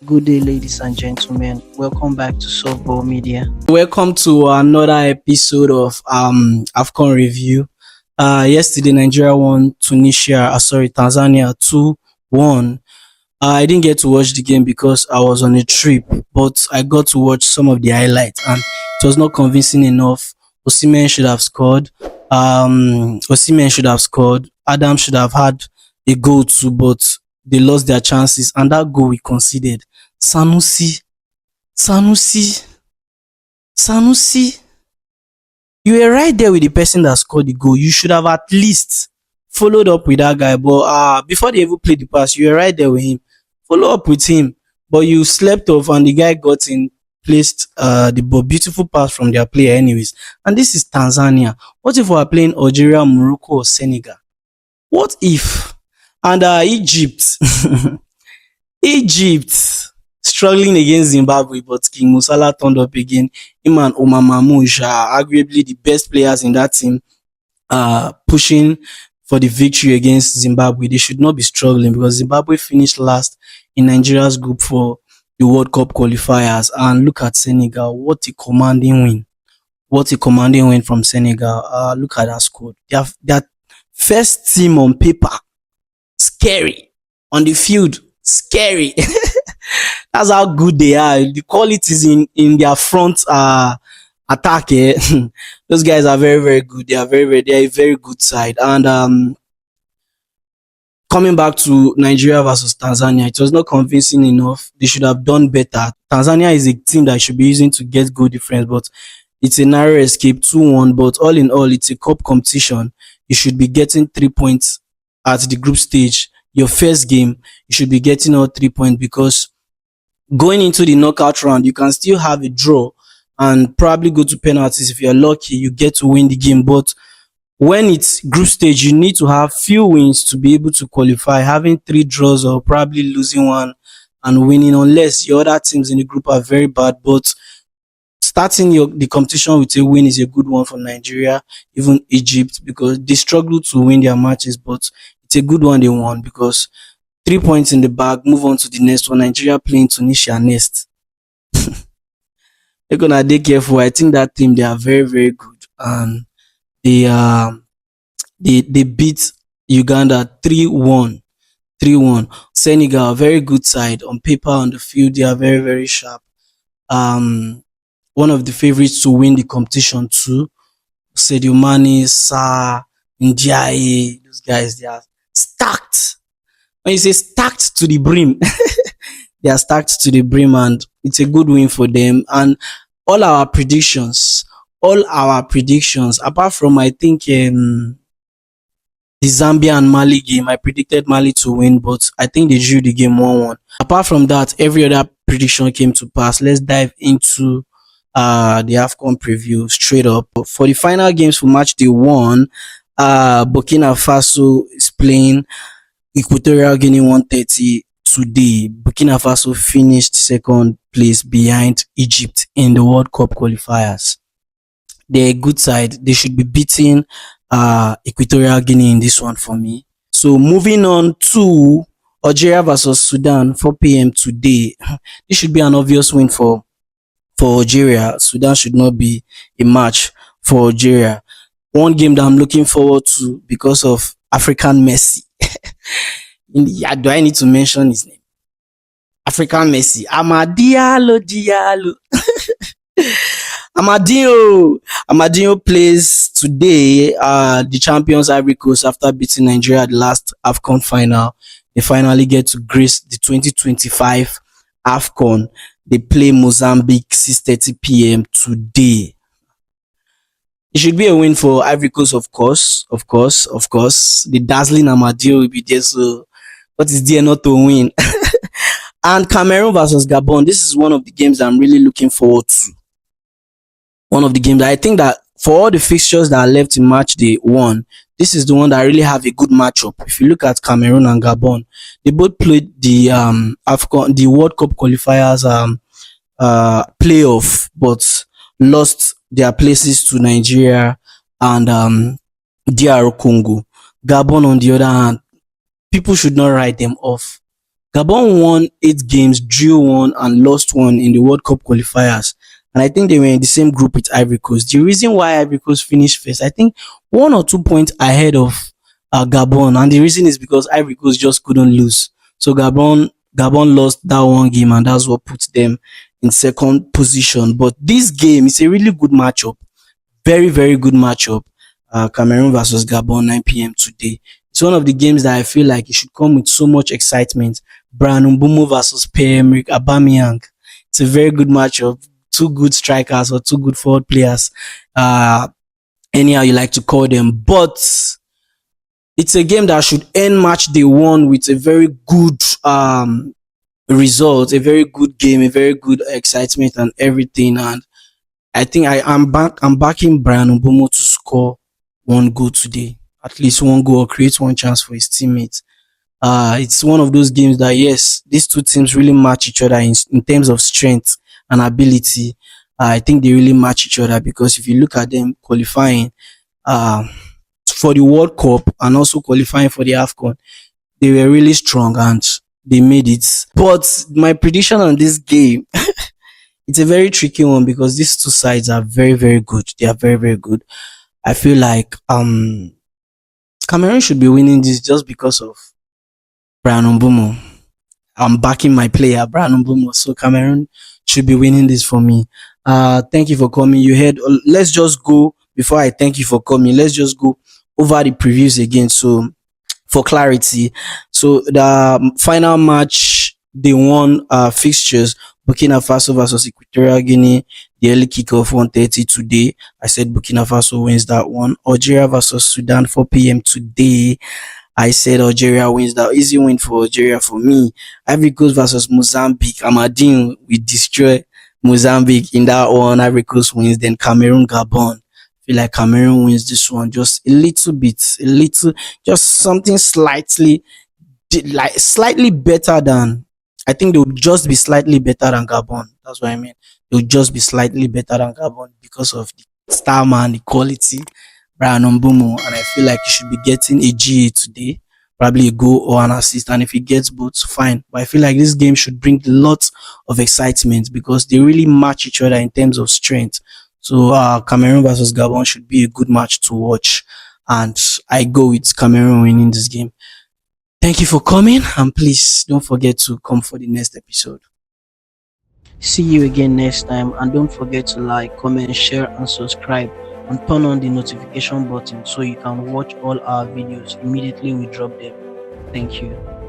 Good day, ladies and gentlemen. Welcome back to Softball Media. Welcome to another episode of AFCON review. Yesterday Nigeria won Tanzania 2-1. I didn't get to watch the game because I was on a trip, but I got to watch some of the highlights and it was not convincing enough. Osimhen should have scored. Osimhen should have scored. Adam should have had a goal too, but they lost their chances and that goal we conceded. Sanusi, Sanusi, Sanusi, you were right there with the person that scored the goal. You should have at least followed up with that guy. But before they even played the pass, you were right there with him. Follow up with him. But you slept off and the guy got in, placed the ball. Beautiful pass from their player anyways. And this is Tanzania. What if we are playing Algeria, Morocco or Senegal? What if? And Egypt. Egypt struggling against Zimbabwe, but King Musala turned up again. Him and Omar Mamouche are arguably the best players in that team, pushing for the victory against Zimbabwe. They should not be struggling because Zimbabwe finished last in Nigeria's group for the World Cup qualifiers. And look at Senegal. What a commanding win. What a commanding win from Senegal. Look at that squad. Their first team on paper, scary. On the field, scary. That's how good they are. The qualities in their front attack. Those guys are very, very good. They are they're a very good side. And coming back to Nigeria versus Tanzania, it was not convincing enough. They should have done better. Tanzania is a team that should be using to get goal difference, but it's a narrow escape, 2-1. But all in all, it's a cup competition. You should be getting 3 points at the group stage. Your first game, you should be getting all 3 points because going into the knockout round, you can still have a draw and probably go to penalties. If you're lucky, you get to win the game. But when it's group stage, you need to have few wins to be able to qualify. Having 3 draws or probably losing one and winning, unless your other teams in the group are very bad. But starting the competition with a win is a good one for Nigeria, even Egypt, because they struggle to win their matches, but it's a good one they won because 3 points in the bag, move on to the next one. Nigeria playing Tunisia next. They're gonna be careful. I think that team, they are very, very good. And they beat Uganda 3-1. 3-1. Senegal, very good side. On paper, on the field, they are very, very sharp. One of the favorites to win the competition too. Sadio Mane, Sa, Ndiaye, those guys, they are stacked. When you say stacked to the brim, they are stacked to the brim, and it's a good win for them. And all our predictions, apart from I think the Zambia and Mali game, I predicted Mali to win, but I think they drew the game 1-1. Apart from that, every other prediction came to pass. Let's dive into the AFCON preview straight up. For the final games for match day 1, Burkina Faso is playing Equatorial Guinea 1:30 today. Burkina Faso finished second place behind Egypt in the World Cup qualifiers. They're a good side. They should be beating Equatorial Guinea in this one for me. So moving on to Algeria versus Sudan, 4 p.m. today. This should be an obvious win for Algeria. Sudan should not be a match for Algeria. One game that I'm looking forward to because of African Messi. Do I need to mention his name? African Messi. Diallo. Amadinho plays today the champions Ivory Coast after beating Nigeria at the last AFCON final. They finally get to grace the 2025 AFCON. They play Mozambique 6:30 p.m. today. It should be a win for Ivory Coast, of course. The dazzling Amadinho will be there, so what is there not to win? And Cameroon versus Gabon. This is one of the games I'm really looking forward to. One of the games that I think that for all the fixtures that are left in match day 1, this is the one that really have a good matchup. If you look at Cameroon and Gabon, they both played the AFCON, the World Cup qualifiers playoff, but lost their places to Nigeria and DR Congo. Gabon, on the other hand, people should not write them off. Gabon won 8 games, drew one, and lost one in the World Cup qualifiers. And I think they were in the same group with Ivory Coast. The reason why Ivory Coast finished first, I think 1 or 2 points ahead of Gabon, and the reason is because Ivory Coast just couldn't lose. So Gabon lost that one game, and that's what puts them in second position. But this game is a really good matchup, very very good matchup. Cameroon versus Gabon, 9 p.m. today. It's one of the games that I feel like it should come with so much excitement. Brian Mbumo versus Pierre-Emerick Aubameyang. It's a very good matchup. Two good strikers or two good forward players, anyhow you like to call them. But it's a game that should end match day one with a very good result, a very good game, a very good excitement and everything. And I think I'm backing Brian Mbumo to score one goal today, at least one goal, or create one chance for his teammates. It's one of those games that, yes, these two teams really match each other in terms of strength and ability. I think they really match each other, because if you look at them qualifying uh, for the World Cup and also qualifying for the AFCON, they were really strong and they made it. But my prediction on this game, it's a very tricky one, because these two sides are very, very good. They are very, very good. I feel like Cameroon should be winning this just because of Brian Mbumo. I'm backing my player, Brian Mbumo. So Cameroon should be winning this for me. Thank you for coming. You heard. Let's just go, before I thank you for coming, let's just go over the previews again. So for clarity, so the final match, they won fixtures: Burkina Faso versus Equatorial Guinea, the early kickoff 1:30 today. I said Burkina Faso wins that one. Algeria versus Sudan 4 p.m. today. I said Algeria wins that. Easy win for Algeria for me. Ivory Coast versus Mozambique. Amadine we destroy Mozambique in that one. Ivory Coast wins. Then Cameroon Gabon. Feel like Cameroon wins this one just a little bit, just something slightly, like slightly better than. I think they would just be slightly better than Gabon. That's what I mean. They would just be slightly better than Gabon because of the star man, the quality, Brian Mbumo, and I feel like he should be getting a GA today, probably a goal or an assist. And if he gets both, fine. But I feel like this game should bring lots of excitement, because they really match each other in terms of strength. So Cameroon versus Gabon should be a good match to watch, and I go with Cameroon winning this game. Thank you for coming, and please don't forget to come for the next episode. See you again next time, and don't forget to like, comment, share, and subscribe, and turn on the notification button so you can watch all our videos immediately we drop them. Thank you.